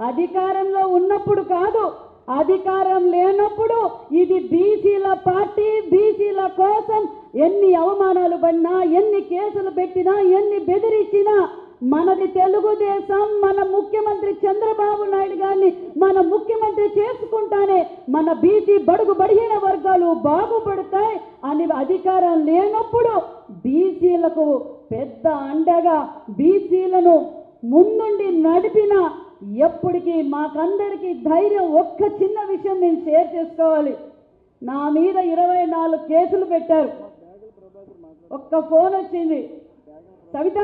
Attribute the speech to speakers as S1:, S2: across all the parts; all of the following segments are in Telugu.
S1: అధికారంలో ఉన్నప్పుడు కాదు, అధికారం లేనప్పుడు ఇది బీసీల పార్టీ, బీసీల కోసం ఎన్ని అవమానాలు పడినా, ఎన్ని కేసులు పెట్టినా, ఎన్ని బెదిరించినా మనది తెలుగుదేశం, మన ముఖ్యమంత్రి చంద్రబాబు నాయుడు గారిని మన ముఖ్యమంత్రి చేసుకుంటానే మన బీసీ బడుగు బడిగిన వర్గాలు బాగుపడతాయి అని అధికారం లేనప్పుడు బీసీలకు పెద్ద అండగా బీసీలను ముందుండి నడిపిన ఎప్పటికీ మాకందరికీ ధైర్యం. ఒక్క చిన్న విషయం నేను షేర్ చేసుకోవాలి. నా మీద 24 కేసులు పెట్టారు. ఒక్క ఫోన్ వచ్చింది, సవిత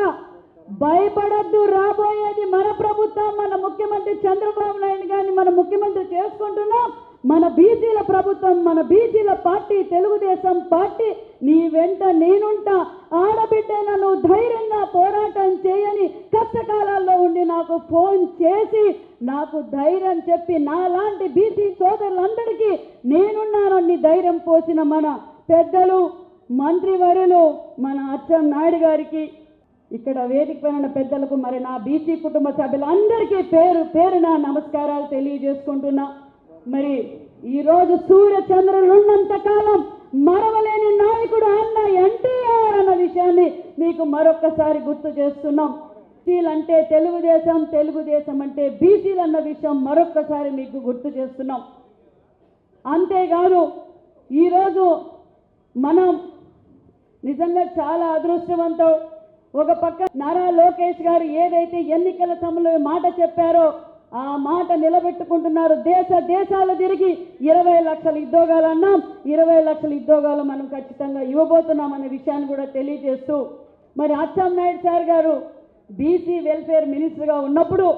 S1: భయపడద్దు, రాబోయేది మన ప్రభుత్వం, మన ముఖ్యమంత్రి చంద్రబాబు నాయుడు గారిని మన ముఖ్యమంత్రి చేసుకుంటున్నాం, మన బీసీల ప్రభుత్వం, మన బీసీల పార్టీ తెలుగుదేశం పార్టీ, నీ వెంట నేనుంటా, ఆడబిడ్డైనా నువ్వు ధైర్యంగా పోరాటం చేయని కష్టకాలాల్లో ఉండి నాకు ఫోన్ చేసి నాకు ధైర్యం చెప్పి నాలాంటి బీసీ సోదరులందరికీ నేనున్నానని ధైర్యం పోసిన మన పెద్దలు మంత్రివర్యులు మన అచ్చెం నాయుడు గారికి, ఇక్కడ వేదిక పైన పెద్దలకు, మరి నా బీసీ కుటుంబ సభ్యులందరికీ పేరు పేరున నమస్కారాలు తెలియజేసుకుంటున్నా. మరి ఈరోజు సూర్య చంద్రులు ఉన్నంత కాలం మరవలేని నాయకుడు అన్న ఎన్టీఆర్ అన్న విషయాన్ని మీకు మరొక్కసారి గుర్తు చేస్తున్నాం. బీసీలంటే తెలుగుదేశం, తెలుగుదేశం అంటే బీసీలు అన్న విషయం మరొక్కసారి మీకు గుర్తు చేస్తున్నాం. అంతేకాదు ఈరోజు మనం నిజంగా చాలా అదృష్టవంతం. ఒక పక్క నారా లోకేష్ గారు ఏదైతే ఎన్నికల సమయంలో మాట చెప్పారో ఆ మాట నిలబెట్టుకుంటున్నారు. దేశాలు తిరిగి 20 లక్షల ఉద్యోగాలు అన్నాం, 20 లక్షల ఉద్యోగాలు మనం ఖచ్చితంగా ఇవ్వబోతున్నాం అనే విషయాన్ని కూడా తెలియజేస్తూ, మరి అచ్చెం నాయుడు సార్ గారు బీసీ వెల్ఫేర్ మినిస్టర్గా ఉన్నప్పుడు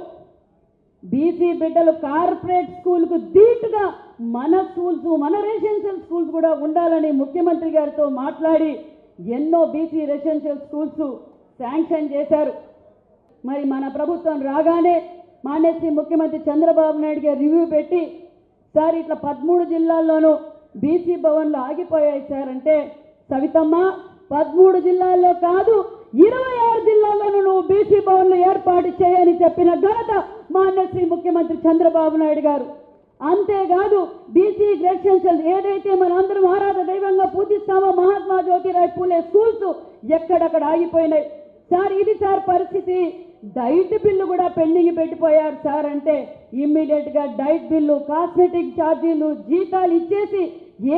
S1: బీసీ బిడ్డలు కార్పొరేట్ స్కూల్కు ధీటుగా మన స్కూల్స్, మన రెసిడెన్షియల్ స్కూల్స్ కూడా ఉండాలని ముఖ్యమంత్రి గారితో మాట్లాడి ఎన్నో బీసీ రెసిడెన్షియల్ స్కూల్స్ శాంక్షన్ చేశారు. మరి మన ప్రభుత్వం రాగానే మానేసి ముఖ్యమంత్రి చంద్రబాబు నాయుడు గారు రివ్యూ పెట్టి, సార్ ఇట్లా 13 జిల్లాల్లోనూ బీసీ భవన్లు ఆగిపోయాయి సార్ అంటే, సవితమ్మ 13 జిల్లాల్లో కాదు 26 జిల్లాల్లోనూ నువ్వు బీసీ భవన్లు ఏర్పాటు చేయని చెప్పిన ఘనత మానేసి ముఖ్యమంత్రి చంద్రబాబు నాయుడు గారు. అంతేకాదు బీసీ రెసిడెన్షియల్ ఏదైతే మనందరం ఆరాధ దైవంగా పూజిస్తామో మహాత్మా జ్యోతిరావు పూలే స్కూల్స్ ఎక్కడక్కడ ఆగిపోయినాయి సార్. ఇది సార్ పరిస్థితి. డైట్ బిల్లు కూడా పెండింగ్ పెట్టిపోయారు సార్ అంటే, ఇమ్మీడియట్ గా డైట్ బిల్లు, కాస్మెటిక్ ఛార్జీలు, జీతాలు ఇచ్చేసి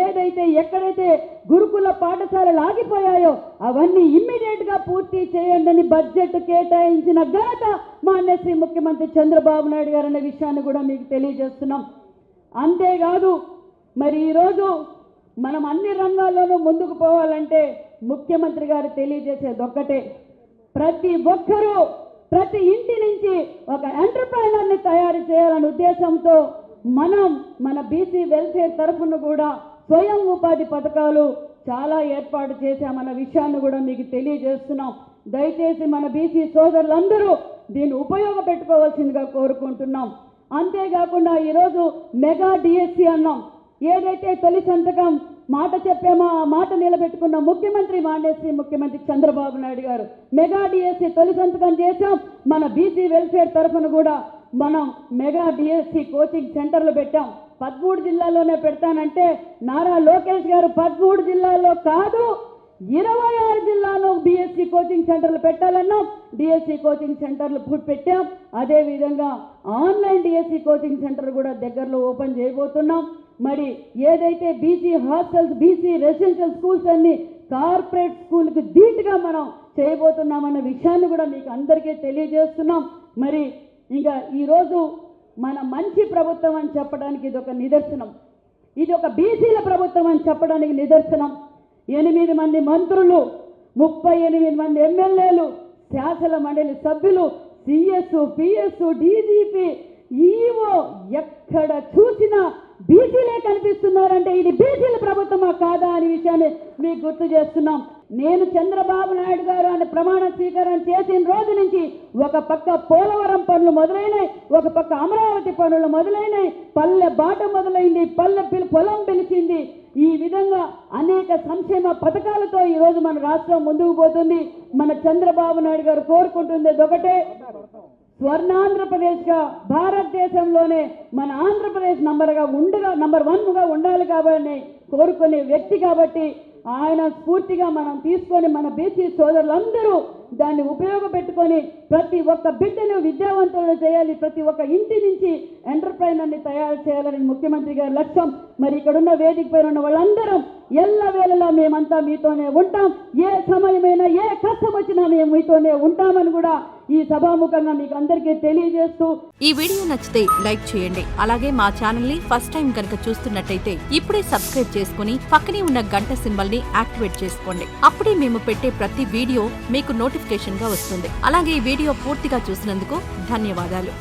S1: ఏదైతే ఎక్కడైతే గురుకుల పాఠశాలలు ఆగిపోయాయో అవన్నీ ఇమ్మీడియట్ గా పూర్తి చేయండి అని బడ్జెట్ కేటాయించిన ఘనత మాన్యశ్రీ ముఖ్యమంత్రి చంద్రబాబు నాయుడు గారు అనే విషయాన్ని కూడా మీకు తెలియజేస్తున్నాం. అంతేకాదు మరి ఈరోజు మనం అన్ని రంగాల్లోనూ ముందుకు పోవాలంటే ముఖ్యమంత్రి గారు తెలియజేసేది ఒక్కటే, ప్రతి ఒక్కరూ ప్రతి ఇంటి నుంచి ఒక ఎంటర్ప్రైనర్ని తయారు చేయాలనే ఉద్దేశంతో మనం మన బీసీ వెల్ఫేర్ తరఫున కూడా స్వయం ఉపాధి పథకాలు చాలా ఏర్పాటు చేశామన్న విషయాన్ని కూడా మీకు తెలియజేస్తున్నాం. దయచేసి మన బీసీ సోదరులందరూ దీన్ని ఉపయోగపెట్టుకోవాల్సిందిగా కోరుకుంటున్నాం. అంతేకాకుండా ఈరోజు మెగా డిఎస్సి అన్నాం. ఏదైతే తొలి సంతకం మాట చెప్పామో ఆ మాట నిలబెట్టుకున్న ముఖ్యమంత్రి మాన్యశ్రీ ముఖ్యమంత్రి చంద్రబాబు నాయుడు గారు మెగా డిఎస్సి తొలి సంతకం చేశాం. మన బీసీ వెల్ఫేర్ తరఫున కూడా మనం మెగా డిఎస్సి కోచింగ్ సెంటర్లు పెట్టాం. 13 జిల్లాల్లోనే పెడతానంటే నారా లోకేష్ గారు 13 జిల్లాల్లో కాదు 26 జిల్లాలో బీఎస్సీ కోచింగ్ సెంటర్లు పెట్టాలన్నాం. డిఎస్సి కోచింగ్ సెంటర్లు పెట్టాం. అదేవిధంగా ఆన్లైన్ డిఎస్సి కోచింగ్ సెంటర్ కూడా దగ్గరలో ఓపెన్ చేయబోతున్నాం. మరి ఏదైతే BC hostels, BC residential schools అన్ని కార్పొరేట్ స్కూల్కి ధీటుగా మనం చేయబోతున్నామన్న విషయాన్ని కూడా మీకు అందరికీ తెలియజేస్తున్నాం. మరి ఇంకా ఈరోజు మన మంచి ప్రభుత్వం అని చెప్పడానికి ఇది ఒక నిదర్శనం. ఇది ఒక బీసీల ప్రభుత్వం అని చెప్పడానికి నిదర్శనం. 8 మంది మంత్రులు, 38 మంది ఎమ్మెల్యేలు, శాసన మండలి సభ్యులు, సిఎస్, పిఎస్, డీజీపీ, ఈఓ ఎక్కడ చూసినా బీసీలే కనిపిస్తున్నారంటే ఇది బీసీల ప్రభుత్వమా కాదా అనే విషయాన్ని మీకు గుర్తు చేస్తున్నాం. నేను చంద్రబాబు నాయుడు గారు అనే ప్రమాణ స్వీకారం చేసిన రోజు నుంచి ఒక పక్క పోలవరం పనులు మొదలైనాయి, ఒక పక్క అమరావతి పనులు మొదలైనాయి, పల్లె బాట మొదలైంది, పొలం పిలిచింది. ఈ విధంగా అనేక సంక్షేమ పథకాలతో ఈరోజు మన రాష్ట్రం ముందుకు పోతుంది. మన చంద్రబాబు నాయుడు గారు కోరుకుంటుంది ఒకటే, స్వర్ణాంధ్రప్రదేశ్గా భారతదేశంలోనే మన ఆంధ్రప్రదేశ్ నంబర్ 1గా ఉండాలి కాబట్టి కోరుకునే వ్యక్తి కాబట్టి ఆయన స్ఫూర్తిగా మనం తీసుకొని మన బీసీ సోదరులందరూ దాన్ని ఉపయోగపెట్టుకొని ప్రతి ఒక్క బిడ్డను విద్యావంతులను చేయాలి, ప్రతి ఒక్క ఇంటి నుంచి ఎంటర్ప్రైనర్ని తయారు చేయాలని ముఖ్యమంత్రి గారి లక్ష్యం. మరి ఇక్కడున్న వేదిక పైన ఉన్న వాళ్ళందరం ఎల్లవేళలా మేమంతా మీతోనే ఉంటాం, ఏ సమయమైనా ఏ కష్టం వచ్చినా మేము మీతోనే ఉంటామని కూడా ఈ సభాముఖంగా మీకు అందరికీ తెలియజేస్తూ,
S2: ఈ వీడియో నచ్చితే లైక్ చేయండి. అలాగే మా ఛానల్ ని ఫస్ట్ టైం కనుక చూస్తున్నట్టయితే ఇప్పుడే సబ్స్క్రైబ్ చేసుకుని పక్కనే ఉన్న గంట సింబల్ ని యాక్టివేట్ చేసుకోండి. అప్పుడే మేము పెట్టే ప్రతి వీడియో మీకు నోటిఫికేషన్ గా వస్తుంది. అలాగే ఈ వీడియో పూర్తిగా చూసినందుకు ధన్యవాదాలు.